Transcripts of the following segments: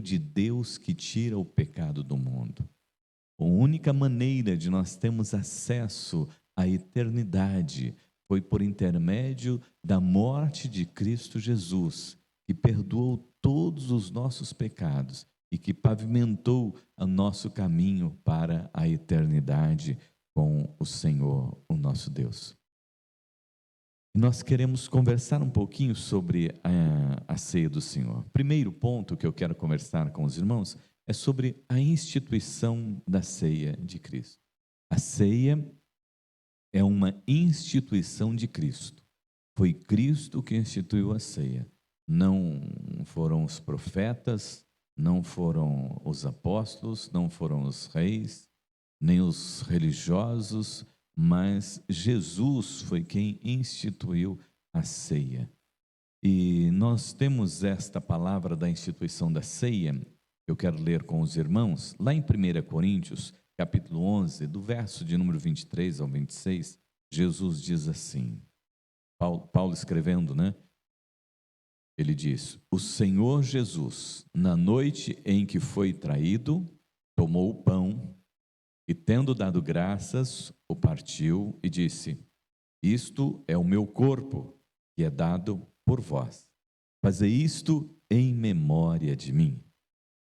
de Deus que tira o pecado do mundo. A única maneira de nós termos acesso à eternidade foi por intermédio da morte de Cristo Jesus, que perdoou todos os nossos pecados e que pavimentou o nosso caminho para a eternidade com o Senhor, o nosso Deus. Nós queremos conversar um pouquinho sobre a ceia do Senhor. Primeiro ponto que eu quero conversar com os irmãos é sobre a instituição da ceia de Cristo. A ceia é uma instituição de Cristo. Foi Cristo que instituiu a ceia. Não foram os profetas, não foram os apóstolos, não foram os reis, nem os religiosos, mas Jesus foi quem instituiu a ceia. E nós temos esta palavra da instituição da ceia, eu quero ler com os irmãos, lá em 1 Coríntios, capítulo 11, do verso de número 23 ao 26, Jesus diz assim, Paulo escrevendo, né? Ele diz, o Senhor Jesus, na noite em que foi traído, tomou o pão e, tendo dado graças, o partiu e disse, isto é o meu corpo, que é dado por vós. Fazei isto em memória de mim.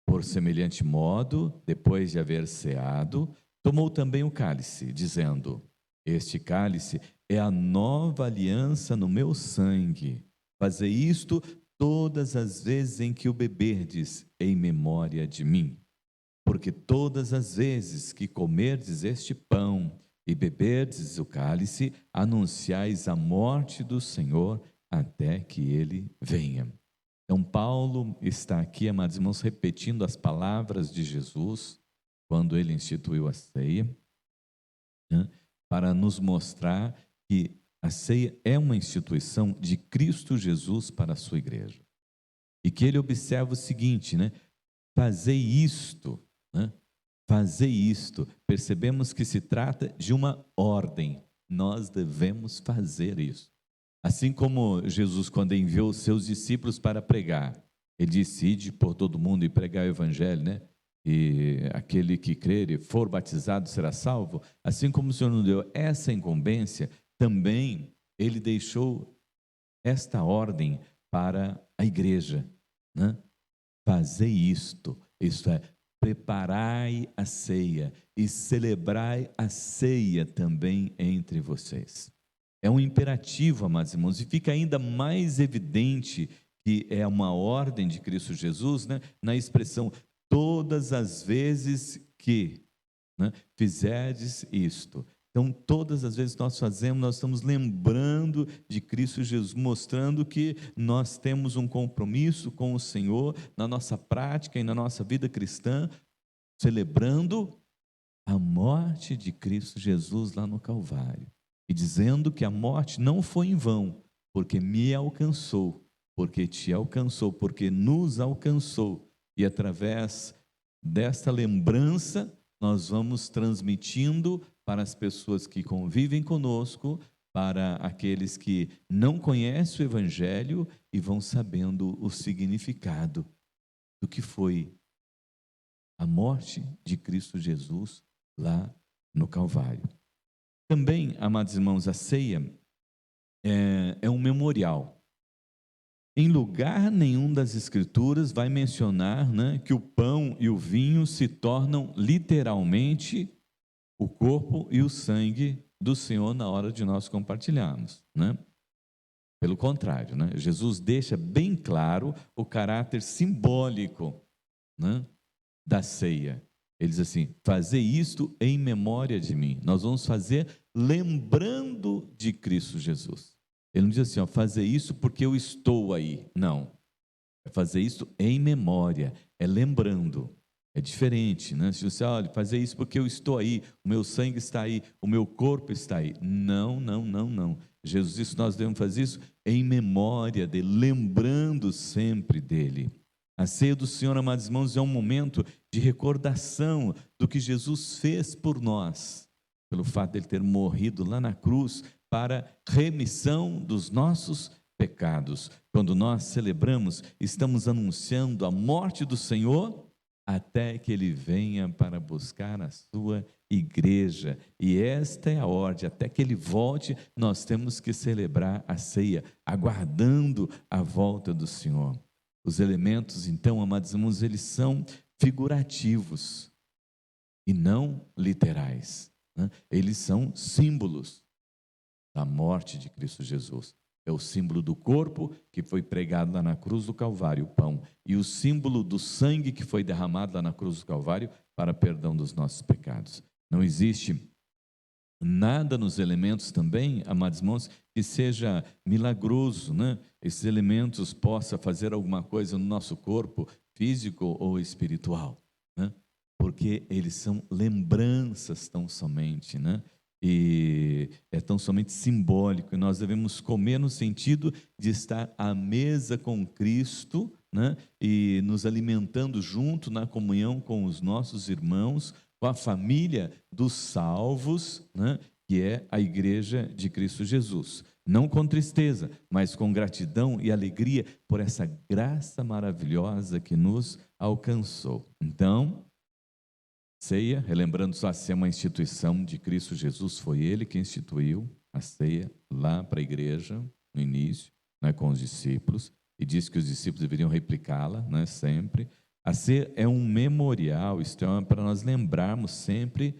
Por semelhante modo, depois de haver ceado, tomou também o cálice, dizendo, este cálice é a nova aliança no meu sangue. Fazei isto todas as vezes em que o beberdes, em memória de mim. Porque todas as vezes que comerdes este pão e beberdes o cálice, anunciais a morte do Senhor até que ele venha. Então, Paulo está aqui, amados irmãos, repetindo as palavras de Jesus, quando ele instituiu a ceia, né, para nos mostrar que a ceia é uma instituição de Cristo Jesus para a sua igreja. E que ele observa o seguinte, né? Fazei isto, né? Fazei isto. Percebemos que se trata de uma ordem. Nós devemos fazer isso. Assim como Jesus, quando enviou os seus discípulos para pregar, ele disse, ide por todo mundo e pregar o evangelho, né? E aquele que crer e for batizado será salvo. Assim como o Senhor nos deu essa incumbência, também ele deixou esta ordem para a igreja, né? Fazei isto é, preparai a ceia e celebrai a ceia também entre vocês. É um imperativo, amados irmãos, e fica ainda mais evidente que é uma ordem de Cristo Jesus, né, na expressão, todas as vezes que, né, fizerdes isto. Então, todas as vezes que nós fazemos, nós estamos lembrando de Cristo Jesus, mostrando que nós temos um compromisso com o Senhor na nossa prática e na nossa vida cristã, celebrando a morte de Cristo Jesus lá no Calvário. E dizendo que a morte não foi em vão, porque me alcançou, porque te alcançou, porque nos alcançou. E através desta lembrança, nós vamos transmitindo para as pessoas que convivem conosco, para aqueles que não conhecem o Evangelho e vão sabendo o significado do que foi a morte de Cristo Jesus lá no Calvário. Também, amados irmãos, a ceia é um memorial. Em lugar nenhum das Escrituras vai mencionar, né, que o pão e o vinho se tornam literalmente o corpo e o sangue do Senhor na hora de nós compartilharmos, né? Pelo contrário, né? Jesus deixa bem claro o caráter simbólico, né, da ceia. Ele diz assim, fazei isto em memória de mim. Nós vamos fazer lembrando de Cristo Jesus. Ele não diz assim, ó, fazer isso porque eu estou aí. Não, é fazer isso em memória, é lembrando. É diferente, né? Se você, olha, fazer isso porque eu estou aí, o meu sangue está aí, o meu corpo está aí. Não, não, não, não. Jesus disse, nós devemos fazer isso em memória dele, lembrando sempre dele. A ceia do Senhor, amados irmãos, é um momento de recordação do que Jesus fez por nós, pelo fato de ele ter morrido lá na cruz para remissão dos nossos pecados. Quando nós celebramos, estamos anunciando a morte do Senhor até que Ele venha para buscar a sua igreja. E esta é a ordem, até que Ele volte, nós temos que celebrar a ceia, aguardando a volta do Senhor. Os elementos, então, amados irmãos, eles são figurativos e não literais, né? Eles são símbolos da morte de Cristo Jesus. É o símbolo do corpo que foi pregado lá na cruz do Calvário, o pão, e o símbolo do sangue que foi derramado lá na cruz do Calvário para perdão dos nossos pecados. Não existe nada nos elementos também, amados irmãos, que seja milagroso, né? Esses elementos possam fazer alguma coisa no nosso corpo, físico ou espiritual, né? Porque eles são lembranças tão somente, né? E é tão somente simbólico, e nós devemos comer no sentido de estar à mesa com Cristo, né? E nos alimentando junto na comunhão com os nossos irmãos, com a família dos salvos, né? Que é a igreja de Cristo Jesus. Não com tristeza, mas com gratidão e alegria por essa graça maravilhosa que nos alcançou. Então, ceia, relembrando só se é uma instituição de Cristo Jesus, foi Ele que instituiu a ceia lá para a igreja, no início, né, com os discípulos, e disse que os discípulos deveriam replicá-la, né, sempre. A ceia é um memorial, isto é para nós lembrarmos sempre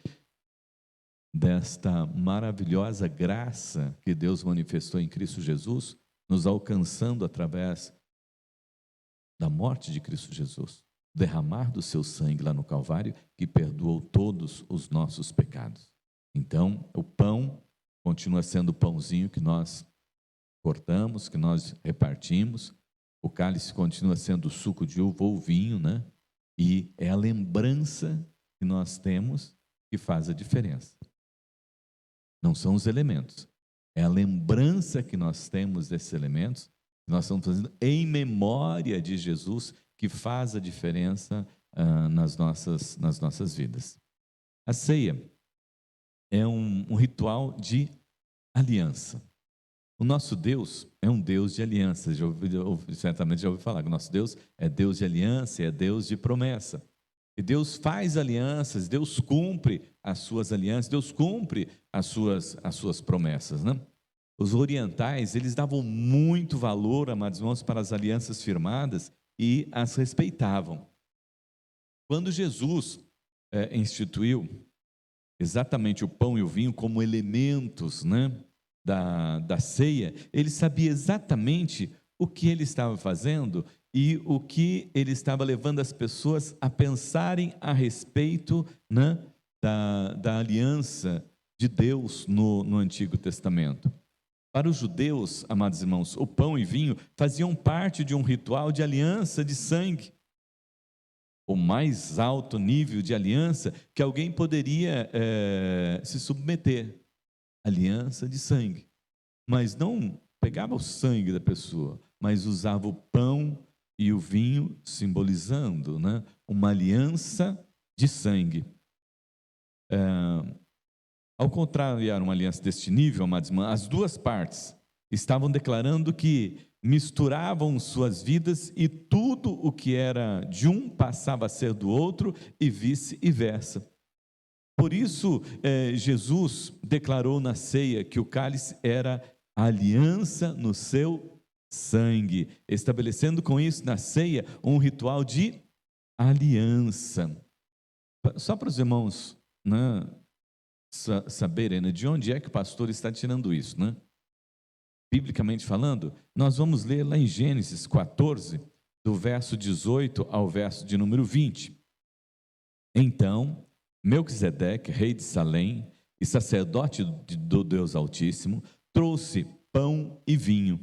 desta maravilhosa graça que Deus manifestou em Cristo Jesus, nos alcançando através da morte de Cristo Jesus, derramar do seu sangue lá no Calvário, que perdoou todos os nossos pecados. Então, o pão continua sendo o pãozinho que nós cortamos, que nós repartimos, o cálice continua sendo o suco de uva ou vinho, né? E é a lembrança que nós temos que faz a diferença. Não são os elementos, é a lembrança que nós temos desses elementos, que nós estamos fazendo em memória de Jesus, que faz a diferença nas nossas vidas. A ceia é um ritual de aliança. O nosso Deus é um Deus de aliança. Certamente já ouviu falar que o nosso Deus é Deus de aliança, é Deus de promessa. E Deus faz alianças, Deus cumpre as suas alianças, Deus cumpre as suas promessas, né? Os orientais, eles davam muito valor, amados irmãos, para as alianças firmadas e as respeitavam. Quando Jesus instituiu exatamente o pão e o vinho como elementos, né, da ceia, ele sabia exatamente o que ele estava fazendo e o que ele estava levando as pessoas a pensarem a respeito, né, da aliança de Deus no Antigo Testamento. Para os judeus, amados irmãos, o pão e vinho faziam parte de um ritual de aliança de sangue, o mais alto nível de aliança que alguém poderia se submeter, aliança de sangue. Mas não pegava o sangue da pessoa, mas usava o pão e o vinho simbolizando, né, uma aliança de sangue. Ao contrariar uma aliança deste nível, amados irmãos, as duas partes estavam declarando que misturavam suas vidas e tudo o que era de um passava a ser do outro e vice-versa. Por isso, Jesus declarou na ceia que o cálice era a aliança no seu sangue, estabelecendo com isso na ceia um ritual de aliança. Só para os irmãos, né, saberem, né, de onde é que o pastor está tirando isso, né? Biblicamente falando, nós vamos ler lá em Gênesis 14, do verso 18 ao verso de número 20. Então, Melquisedeque, rei de Salém e sacerdote do Deus Altíssimo, trouxe pão e vinho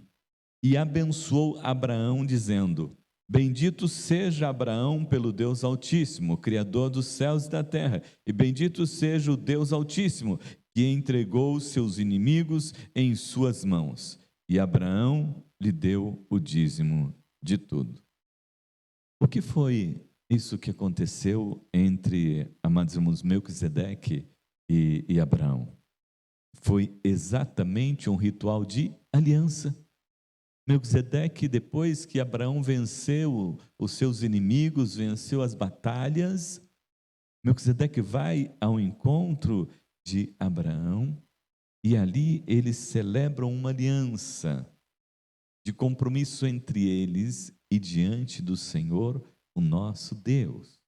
e abençoou Abraão, dizendo: Bendito seja Abraão pelo Deus Altíssimo, Criador dos céus e da terra, e bendito seja o Deus Altíssimo, que entregou seus inimigos em suas mãos. E Abraão lhe deu o dízimo de tudo. O que foi isso que aconteceu entre, amados irmãos, Melquisedeque e Abraão? Foi exatamente um ritual de aliança. Melquisedeque, depois que Abraão venceu os seus inimigos, venceu as batalhas, Melquisedeque vai ao encontro de Abraão e ali eles celebram uma aliança de compromisso entre eles e diante do Senhor, o nosso Deus.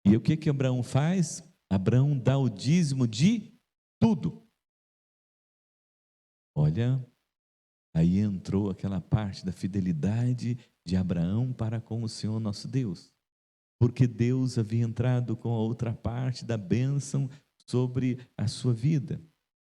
E o que que Abraão faz? Abraão dá o dízimo de tudo. Olha, aí entrou aquela parte da fidelidade de Abraão para com o Senhor nosso Deus. Porque Deus havia entrado com a outra parte da bênção sobre a sua vida.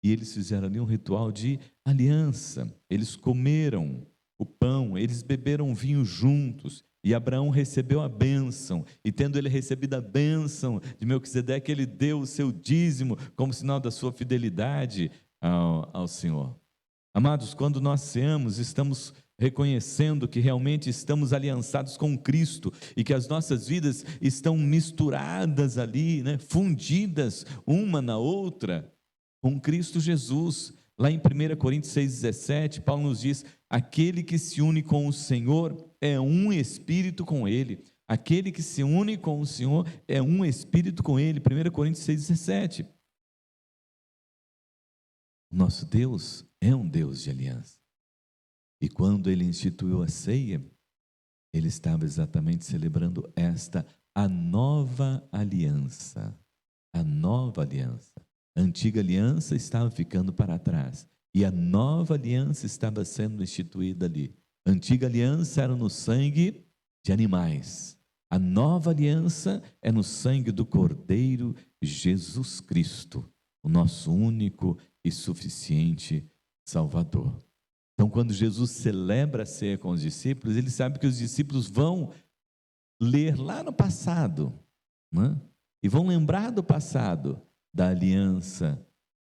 E eles fizeram ali um ritual de aliança. Eles comeram o pão, eles beberam vinho juntos. E Abraão recebeu a bênção. E tendo ele recebido a bênção de Melquisedeque, ele deu o seu dízimo como sinal da sua fidelidade ao Senhor. Amados, quando nós ceamos, estamos reconhecendo que realmente estamos aliançados com Cristo e que as nossas vidas estão misturadas ali, né, fundidas uma na outra com Cristo Jesus. Lá em 1 Coríntios 6,17, Paulo nos diz: aquele que se une com o Senhor é um espírito com Ele. Aquele que se une com o Senhor é um espírito com Ele. 1 Coríntios 6,17. Nosso Deus é um Deus de aliança. E quando ele instituiu a ceia, ele estava exatamente celebrando a nova aliança. A nova aliança. A antiga aliança estava ficando para trás. E a nova aliança estava sendo instituída ali. A antiga aliança era no sangue de animais. A nova aliança é no sangue do Cordeiro Jesus Cristo, o nosso único e suficiente Salvador. Então, quando Jesus celebra a ceia com os discípulos, ele sabe que os discípulos vão ler lá no passado, né? E vão lembrar do passado, da aliança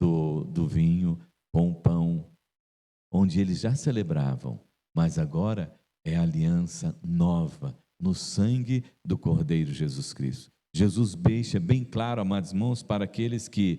do vinho com o pão, onde eles já celebravam, mas agora é a aliança nova, no sangue do Cordeiro Jesus Cristo. Jesus deixa bem claro, amados irmãos, para aqueles que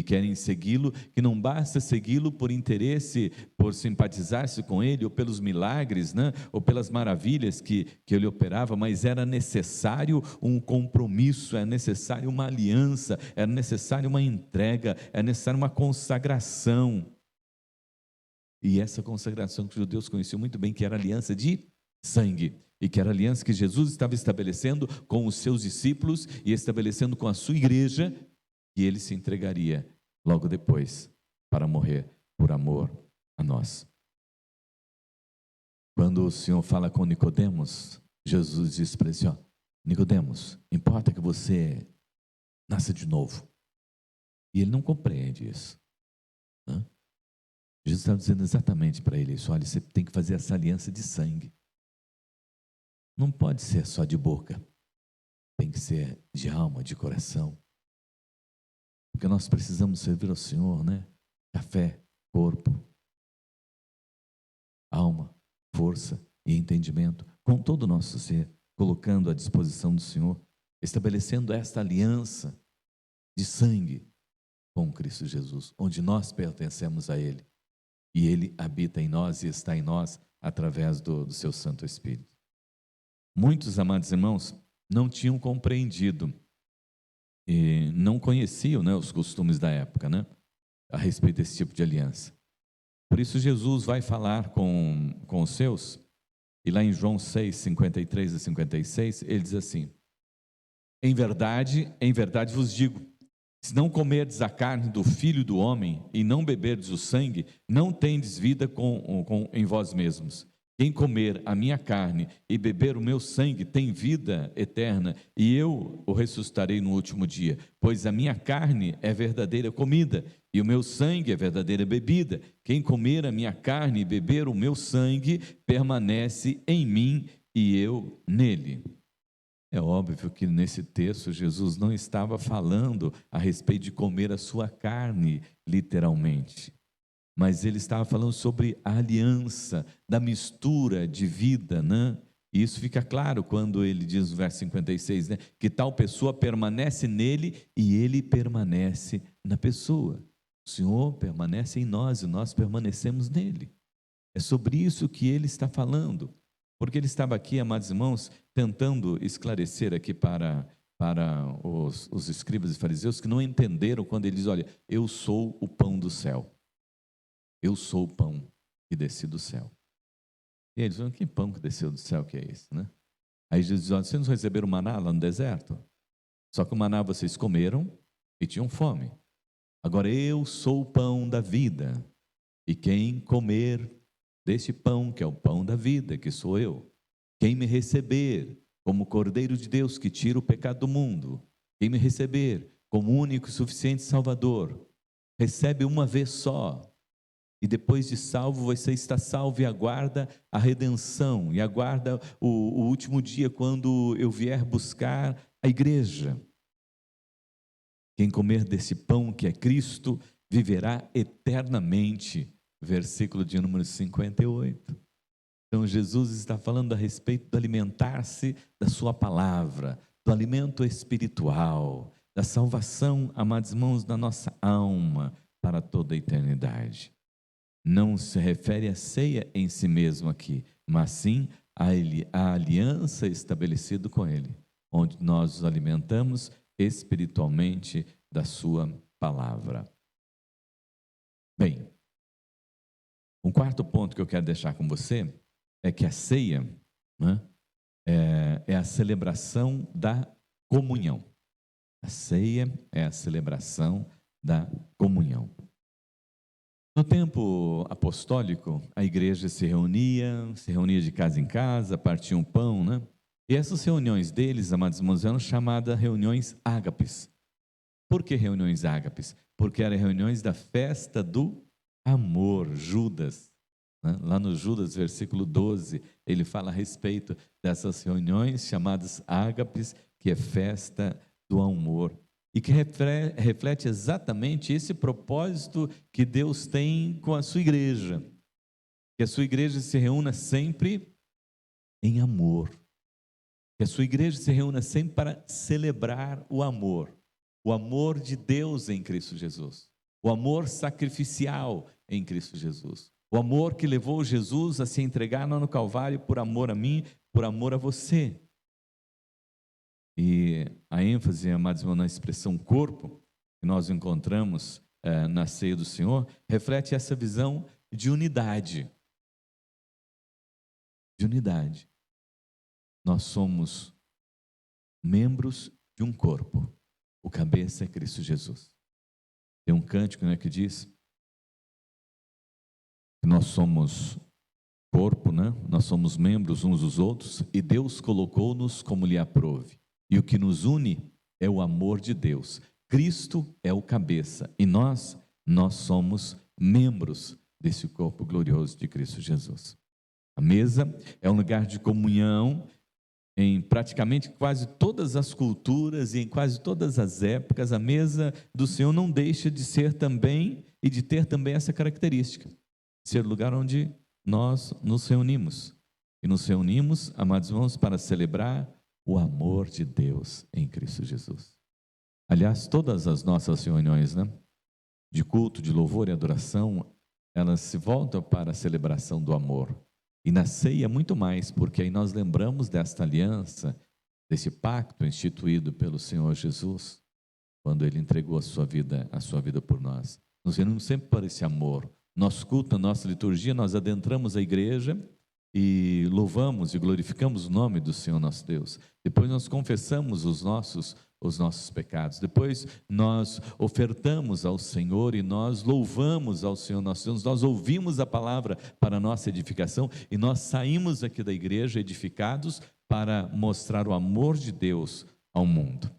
querem segui-lo, que não basta segui-lo por interesse, por simpatizar-se com ele, ou pelos milagres, né? Ou pelas maravilhas que ele operava, mas era necessário um compromisso, é necessário uma aliança, é necessário uma entrega, é necessário uma consagração. E essa consagração que os judeus conheciam muito bem, que era a aliança de sangue, e que era a aliança que Jesus estava estabelecendo com os seus discípulos e estabelecendo com a sua igreja, e ele se entregaria logo depois para morrer por amor a nós. Quando o Senhor fala com Nicodemos, Jesus diz para ele assim: Nicodemos, importa que você nasça de novo. E ele não compreende isso, né? Jesus estava dizendo exatamente para ele isso: olha, você tem que fazer essa aliança de sangue. Não pode ser só de boca, tem que ser de alma, de coração. Porque nós precisamos servir ao Senhor, né? Café, corpo, alma, força e entendimento, com todo o nosso ser, colocando à disposição do Senhor, estabelecendo esta aliança de sangue com Cristo Jesus, onde nós pertencemos a Ele, e Ele habita em nós e está em nós através do seu Santo Espírito. Muitos, amados irmãos, não tinham compreendido e não conheciam, né, os costumes da época, né, a respeito desse tipo de aliança. Por isso Jesus vai falar com os seus, e lá em João 6, 53 a 56, ele diz assim: em verdade vos digo, se não comerdes a carne do Filho do Homem e não beberdes o sangue, não tendes vida em vós mesmos. Quem comer a minha carne e beber o meu sangue tem vida eterna, e eu o ressuscitarei no último dia. Pois a minha carne é verdadeira comida, e o meu sangue é verdadeira bebida. Quem comer a minha carne e beber o meu sangue, permanece em mim e eu nele. É óbvio que nesse texto Jesus não estava falando a respeito de comer a sua carne, literalmente. Mas ele estava falando sobre a aliança, da mistura de vida, né? E isso fica claro quando ele diz no verso 56, né? Que tal pessoa permanece nele e ele permanece na pessoa. O Senhor permanece em nós e nós permanecemos nele. É sobre isso que ele está falando, porque ele estava aqui, amados irmãos, tentando esclarecer aqui para os escribas e fariseus que não entenderam quando ele diz: olha, eu sou o pão do céu, eu sou o pão que desci do céu. E eles falam: que pão que desceu do céu que é esse, né? Aí Jesus diz: olha, vocês não receberam maná lá no deserto? Só que o maná vocês comeram e tinham fome. Agora eu sou o pão da vida, e quem comer deste pão, que é o pão da vida, que sou eu, quem me receber como Cordeiro de Deus que tira o pecado do mundo, quem me receber como único e suficiente Salvador, recebe uma vez só, e depois de salvo, você está salvo e aguarda a redenção, e aguarda o último dia, quando eu vier buscar a igreja. Quem comer desse pão que é Cristo, viverá eternamente. Versículo de número 58. Então Jesus está falando a respeito do alimentar-se da sua palavra, do alimento espiritual, da salvação, amados irmãos, da nossa alma para toda a eternidade. Não se refere à ceia em si mesmo aqui, mas sim à aliança estabelecida com Ele, onde nós nos alimentamos espiritualmente da sua palavra. Bem, um quarto ponto que eu quero deixar com você é que a ceia, né, é a celebração da comunhão. A ceia é a celebração da comunhão. No tempo apostólico, a igreja se reunia de casa em casa, partia um pão, né? E essas reuniões deles, amados irmãos, eram chamadas reuniões ágapes. Por que reuniões ágapes? Porque eram reuniões da festa do amor, Judas. Né? Lá no Judas, versículo 12, ele fala a respeito dessas reuniões chamadas ágapes, que é festa do amor. E que reflete exatamente esse propósito que Deus tem com a sua igreja. Que a sua igreja se reúna sempre em amor. Que a sua igreja se reúna sempre para celebrar o amor de Deus em Cristo Jesus, o amor sacrificial em Cristo Jesus, o amor que levou Jesus a se entregar no Calvário por amor a mim, por amor a você. E a ênfase, amados irmãos, na expressão corpo, que nós encontramos na ceia do Senhor, reflete essa visão de unidade. De unidade. Nós somos membros de um corpo. O cabeça é Cristo Jesus. Tem um cântico, né, que diz que nós somos corpo, né? Nós somos membros uns dos outros e Deus colocou-nos como lhe aprouve. E o que nos une é o amor de Deus. Cristo é o cabeça e nós somos membros desse corpo glorioso de Cristo Jesus. A mesa é um lugar de comunhão. Em praticamente quase todas as culturas e em quase todas as épocas, a mesa do Senhor não deixa de ser também e de ter também essa característica, ser o lugar onde nós nos reunimos. E nos reunimos, amados irmãos, para celebrar o amor de Deus em Cristo Jesus. Aliás, todas as nossas reuniões, né, de culto, de louvor e adoração, elas se voltam para a celebração do amor. E na ceia muito mais, porque aí nós lembramos desta aliança, desse pacto instituído pelo Senhor Jesus, quando Ele entregou a sua vida por nós. Nos reunimos sempre para esse amor. Nosso culto, a nossa liturgia, nós adentramos a igreja e louvamos e glorificamos o nome do Senhor nosso Deus. Depois nós confessamos os nossos pecados. Depois nós ofertamos ao Senhor e nós louvamos ao Senhor nosso Deus. Nós ouvimos a palavra para a nossa edificação e nós saímos aqui da igreja edificados para mostrar o amor de Deus ao mundo.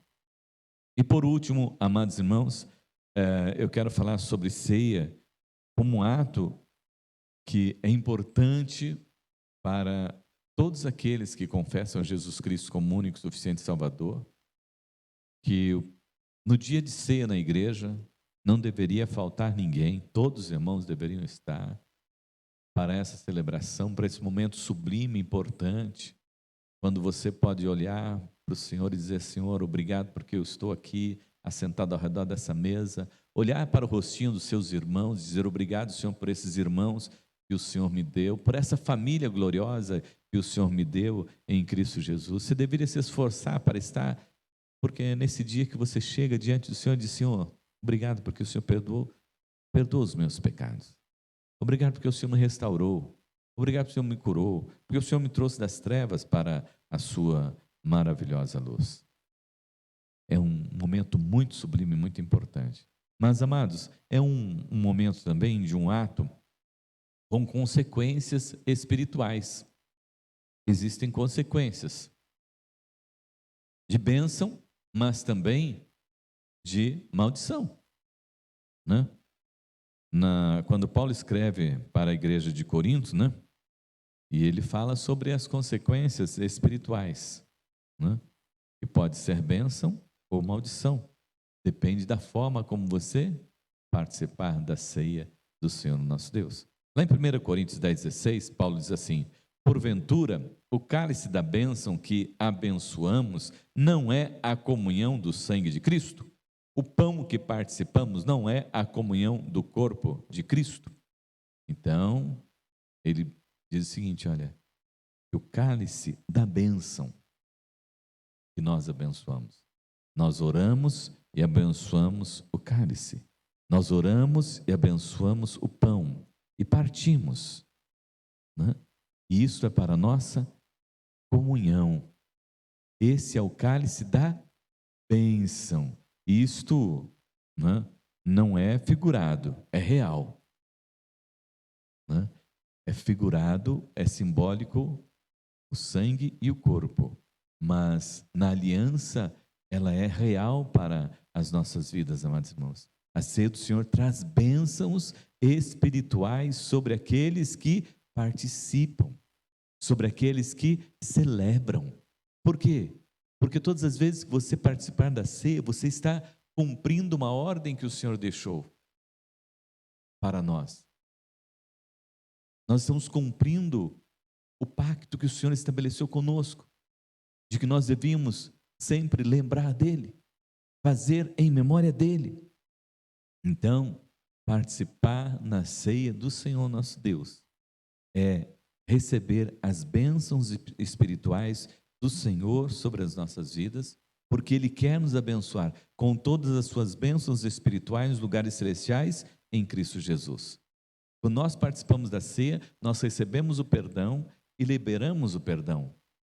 E por último, amados irmãos, eu quero falar sobre ceia como um ato que é importante para todos aqueles que confessam a Jesus Cristo como único e suficiente Salvador, que no dia de ceia na igreja não deveria faltar ninguém, todos os irmãos deveriam estar para essa celebração, para esse momento sublime, importante, quando você pode olhar para o Senhor e dizer: Senhor, obrigado porque eu estou aqui assentado ao redor dessa mesa, olhar para o rostinho dos seus irmãos e dizer: obrigado, Senhor, por esses irmãos que o Senhor me deu, por essa família gloriosa que o Senhor me deu em Cristo Jesus. Você deveria se esforçar para estar, porque é nesse dia que você chega diante do Senhor e diz: Senhor, obrigado porque o Senhor perdoa os meus pecados. Obrigado porque o Senhor me restaurou. Obrigado porque o Senhor me curou, porque o Senhor me trouxe das trevas para a sua maravilhosa luz. É um momento muito sublime, muito importante. Mas, amados, é um momento também de um ato com consequências espirituais. Existem consequências de bênção, mas também de maldição, né? Quando Paulo escreve para a igreja de Corinto, né? E ele fala sobre as consequências espirituais, né? Que pode ser bênção ou maldição. Depende da forma como você participar da ceia do Senhor nosso Deus. Lá em 1 Coríntios 10,16, Paulo diz assim: porventura, o cálice da bênção que abençoamos não é a comunhão do sangue de Cristo? O pão que participamos não é a comunhão do corpo de Cristo? Então, ele diz o seguinte: olha, o cálice da bênção que nós abençoamos, nós oramos e abençoamos o cálice, nós oramos e abençoamos o pão e partimos, né? E isso é para a nossa comunhão. Esse é o cálice da bênção. Isto, né, não é figurado, é real, né? É figurado, é simbólico, o sangue e o corpo, mas na aliança ela é real para as nossas vidas, amados irmãos. A ceia do Senhor traz bênçãos espirituais sobre aqueles que participam, sobre aqueles que celebram. Por quê? Porque todas as vezes que você participar da ceia, você está cumprindo uma ordem que o Senhor deixou para nós. Nós estamos cumprindo o pacto que o Senhor estabeleceu conosco, de que nós devíamos sempre lembrar dele, fazer em memória dele. Então, participar na ceia do Senhor nosso Deus é receber as bênçãos espirituais do Senhor sobre as nossas vidas, porque Ele quer nos abençoar com todas as suas bênçãos espirituais nos lugares celestiais em Cristo Jesus. Quando nós participamos da ceia, nós recebemos o perdão e liberamos o perdão.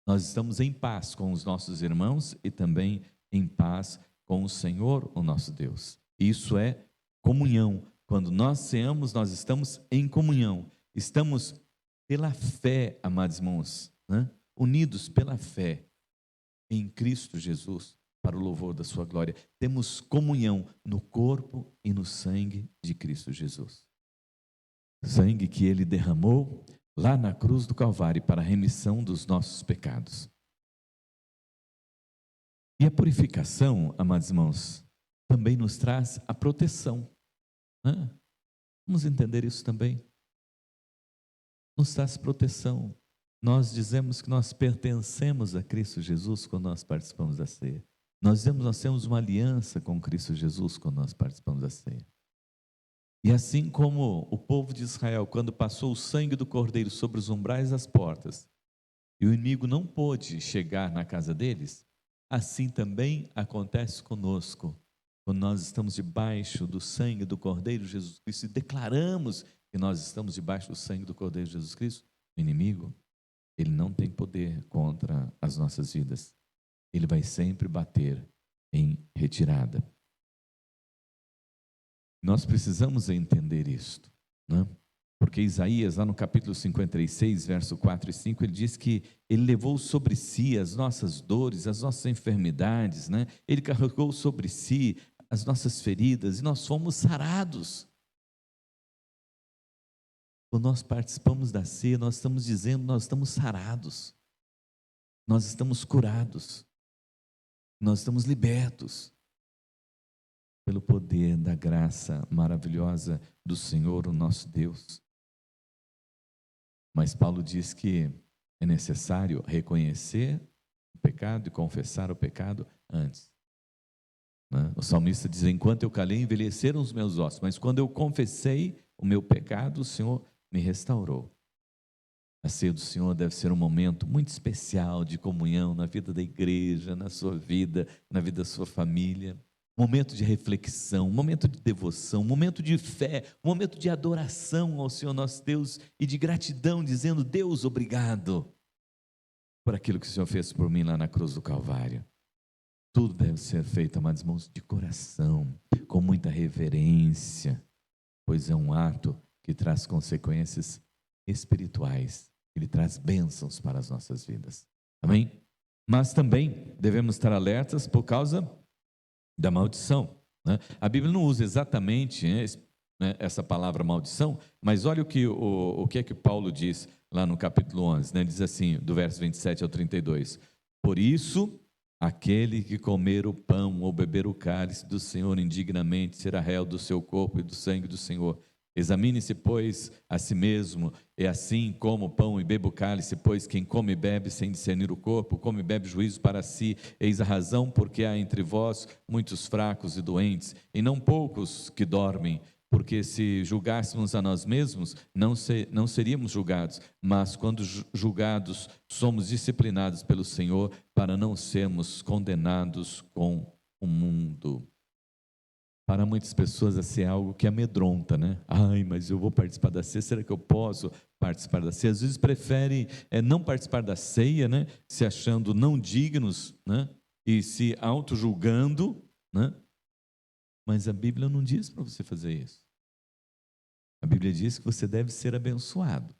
Nós estamos em paz com os nossos irmãos e também em paz com o Senhor, o nosso Deus. Isso é comunhão. Quando nós ceamos, nós estamos em comunhão. Estamos pela fé, amados irmãos, né? Unidos pela fé em Cristo Jesus, para o louvor da sua glória. Temos comunhão no corpo e no sangue de Cristo Jesus. Sangue que Ele derramou lá na cruz do Calvário para a remissão dos nossos pecados. E a purificação, amados irmãos, também nos traz a proteção, né? Vamos entender isso também. Nos traz proteção. Nós dizemos que nós pertencemos a Cristo Jesus quando nós participamos da ceia. Nós dizemos que nós temos uma aliança com Cristo Jesus quando nós participamos da ceia. E assim como o povo de Israel, quando passou o sangue do Cordeiro sobre os umbrais das portas, e o inimigo não pôde chegar na casa deles, assim também acontece conosco, quando nós estamos debaixo do sangue do Cordeiro Jesus Cristo e declaramos que nós estamos debaixo do sangue do Cordeiro Jesus Cristo, o inimigo, ele não tem poder contra as nossas vidas. Ele vai sempre bater em retirada. Nós precisamos entender isto, né? Porque Isaías, lá no capítulo 56, verso 4 e 5, ele diz que ele levou sobre si as nossas dores, as nossas enfermidades, né? Ele carregou sobre si as nossas feridas e nós fomos sarados. Quando nós participamos da ceia, nós estamos dizendo, nós estamos sarados, nós estamos curados, nós estamos libertos pelo poder da graça maravilhosa do Senhor, o nosso Deus. Mas Paulo diz que é necessário reconhecer o pecado e confessar o pecado antes, né? O salmista diz: enquanto eu calei, envelheceram os meus ossos, mas quando eu confessei o meu pecado, o Senhor me restaurou. A ceia do Senhor deve ser um momento muito especial de comunhão na vida da igreja, na sua vida, na vida da sua família. Um momento de reflexão, um momento de devoção, um momento de fé, um momento de adoração ao Senhor nosso Deus e de gratidão, dizendo: Deus, obrigado por aquilo que o Senhor fez por mim lá na cruz do Calvário. Tudo deve ser feito, amados irmãos, de coração, com muita reverência, pois é um ato que traz consequências espirituais, ele traz bênçãos para as nossas vidas. Amém? Mas também devemos estar alertas por causa da maldição, né? A Bíblia não usa exatamente, né, essa palavra maldição, mas olha o que é que Paulo diz lá no capítulo 11, né? Diz assim, do verso 27 ao 32: por isso, aquele que comer o pão ou beber o cálice do Senhor indignamente será réu do seu corpo e do sangue do Senhor. Examine-se, pois, a si mesmo, e assim como o pão e beba o cálice, pois quem come e bebe sem discernir o corpo, come e bebe juízo para si. Eis a razão porque há entre vós muitos fracos e doentes, e não poucos que dormem. Porque se julgássemos a nós mesmos, não seríamos julgados, mas quando julgados, somos disciplinados pelo Senhor, para não sermos condenados com o mundo. Para muitas pessoas, assim, é algo que amedronta, né? Ai, mas eu vou participar da ceia, será que eu posso participar da ceia? Às vezes preferem não participar da ceia, né? Se achando não dignos, né? E se auto-julgando, né? Mas a Bíblia não diz para você fazer isso. A Bíblia diz que você deve ser abençoado.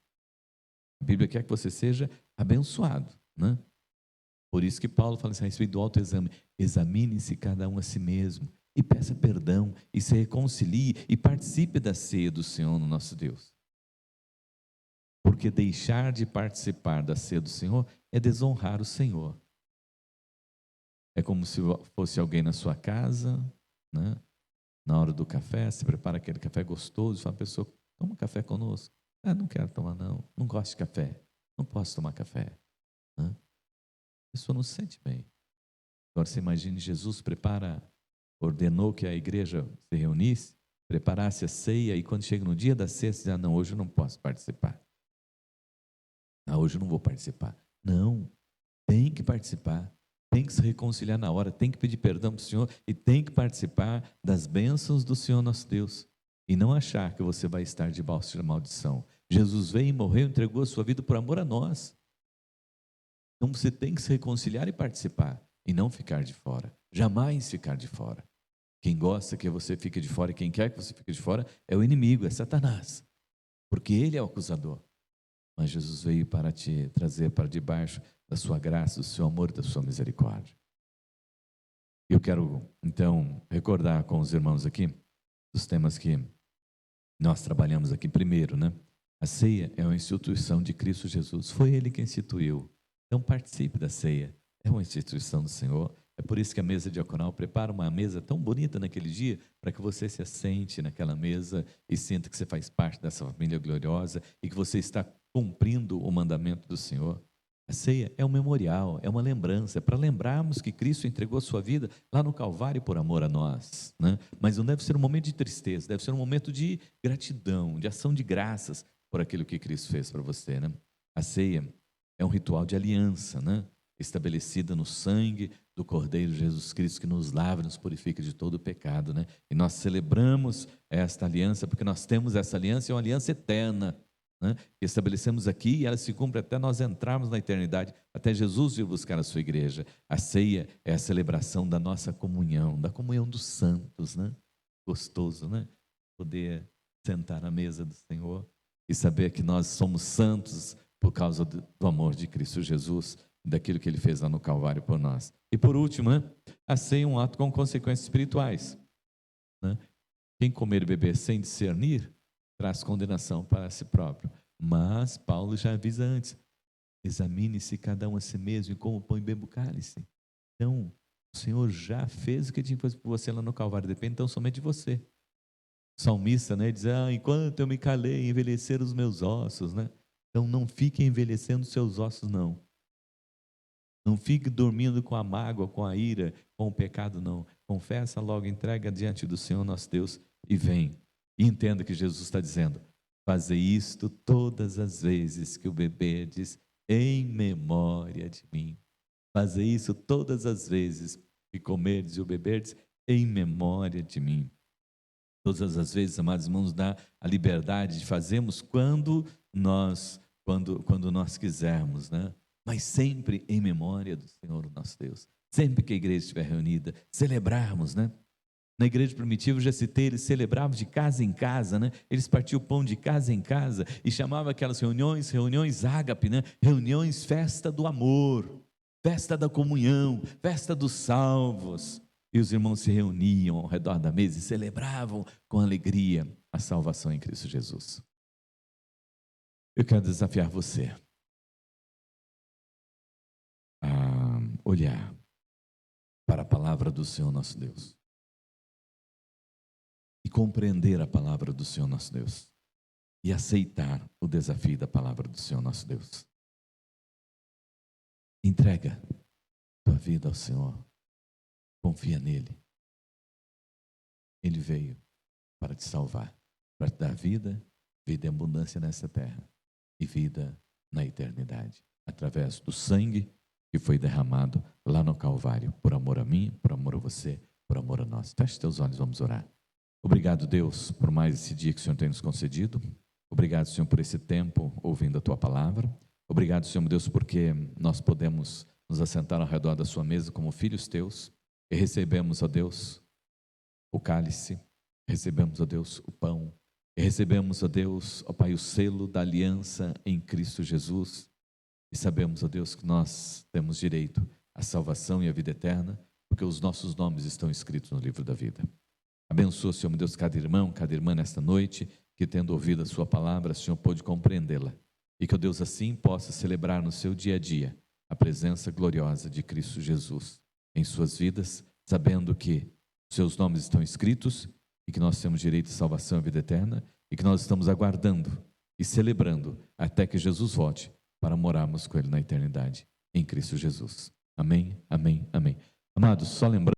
A Bíblia quer que você seja abençoado, né? Por isso que Paulo fala assim, a respeito do autoexame: examine-se cada um a si mesmo, e peça perdão, e se reconcilie, e participe da ceia do Senhor, no nosso Deus. Porque deixar de participar da ceia do Senhor é desonrar o Senhor. É como se fosse alguém na sua casa, né? Na hora do café, se prepara aquele café gostoso, e fala: pessoa, toma café conosco. Ah, não quero tomar não gosto de café, não posso tomar café, né? A pessoa não se sente bem. Agora você imagine, Jesus ordenou que a igreja se reunisse, preparasse a ceia, e quando chega no dia da ceia, você diz: não, hoje eu não posso participar. Hoje eu não vou participar. Não, tem que participar, tem que se reconciliar na hora, tem que pedir perdão para o Senhor e tem que participar das bênçãos do Senhor nosso Deus. E não achar que você vai estar debaixo de maldição. Jesus veio e morreu, entregou a sua vida por amor a nós. Então você tem que se reconciliar e participar, e não ficar de fora. Jamais ficar de fora. Quem gosta que você fique de fora e quem quer que você fique de fora é o inimigo, é Satanás. Porque ele é o acusador. Mas Jesus veio para te trazer para debaixo da sua graça, do seu amor e da sua misericórdia. Eu quero, então, recordar com os irmãos aqui dos temas que nós trabalhamos aqui. Primeiro, né? A ceia é uma instituição de Cristo Jesus. Foi Ele que instituiu. Então participe da ceia. É uma instituição do Senhor. É por isso que a mesa diaconal prepara uma mesa tão bonita naquele dia, para que você se assente naquela mesa e sinta que você faz parte dessa família gloriosa e que você está cumprindo o mandamento do Senhor. A ceia é um memorial, é uma lembrança, é para lembrarmos que Cristo entregou a sua vida lá no Calvário por amor a nós, né? Mas não deve ser um momento de tristeza, deve ser um momento de gratidão, de ação de graças por aquilo que Cristo fez para você, né? A ceia é um ritual de aliança, né? Estabelecida no sangue do Cordeiro Jesus Cristo, que nos lava e nos purifica de todo o pecado, né? E nós celebramos esta aliança porque nós temos essa aliança, é uma aliança eterna, né? Que estabelecemos aqui, e ela se cumpre até nós entrarmos na eternidade, até Jesus vir buscar a sua igreja. A ceia é a celebração da nossa comunhão, da comunhão dos santos, né? Gostoso, né? Poder sentar à mesa do Senhor e saber que nós somos santos por causa do amor de Cristo Jesus, daquilo que Ele fez lá no Calvário por nós. E por último, né? A ceia é um ato com consequências espirituais, né? Quem comer e beber sem discernir traz condenação para si próprio. Mas Paulo já avisa antes: examine-se cada um a si mesmo, e como o pão e beba o cálice. Então, o Senhor já fez o que tinha que fazer por você lá no Calvário, depende então somente de você. O salmista, né, diz: enquanto eu me calei, envelheceram os meus ossos, né? Então não fique envelhecendo os seus ossos, não. Não fique dormindo com a mágoa, com a ira, com o pecado, não. Confessa logo, entrega diante do Senhor nosso Deus e vem. E entenda que Jesus está dizendo: Fazei isto todas as vezes que o beberdes, em memória de mim. Fazei isso todas as vezes que comerdes e o beberdes, em memória de mim. Todas as vezes, amados irmãos, dá a liberdade de fazermos quando nós quisermos, né? Mas sempre em memória do Senhor nosso Deus. Sempre que a igreja estiver reunida, celebrarmos, né? Na igreja primitiva, eu já citei, eles celebravam de casa em casa, né? Eles partiam o pão de casa em casa e chamavam aquelas reuniões ágape, né? Reuniões festa do amor, festa da comunhão, festa dos salvos. E os irmãos se reuniam ao redor da mesa e celebravam com alegria a salvação em Cristo Jesus. Eu quero desafiar você a olhar para a palavra do Senhor nosso Deus e compreender a palavra do Senhor nosso Deus e aceitar o desafio da palavra do Senhor nosso Deus. Entrega tua vida ao Senhor, confia nele. Ele veio para te salvar, para te dar vida em abundância nessa terra e vida na eternidade, através do sangue que foi derramado lá no Calvário, por amor a mim, por amor a você, por amor a nós. Feche teus olhos, vamos orar. Obrigado, Deus, por mais esse dia que o Senhor tem nos concedido. Obrigado, Senhor, por esse tempo ouvindo a Tua palavra. Obrigado, Senhor Deus, porque nós podemos nos assentar ao redor da Sua mesa como filhos Teus e recebemos, ó Deus, o cálice, recebemos, ó Deus, o pão, e recebemos, ó Deus, ó Pai, o selo da aliança em Cristo Jesus. E sabemos, ó Deus, que nós temos direito à salvação e à vida eterna, porque os nossos nomes estão escritos no livro da vida. Abençoa, Senhor, meu Deus, cada irmão, cada irmã nesta noite, que tendo ouvido a sua palavra, Senhor, pôde compreendê-la. E que, ó Deus, assim possa celebrar no seu dia a dia a presença gloriosa de Cristo Jesus em suas vidas, sabendo que seus nomes estão escritos e que nós temos direito à salvação e à vida eterna e que nós estamos aguardando e celebrando até que Jesus volte para morarmos com Ele na eternidade, em Cristo Jesus. Amém, amém, amém. Amados, só lembrando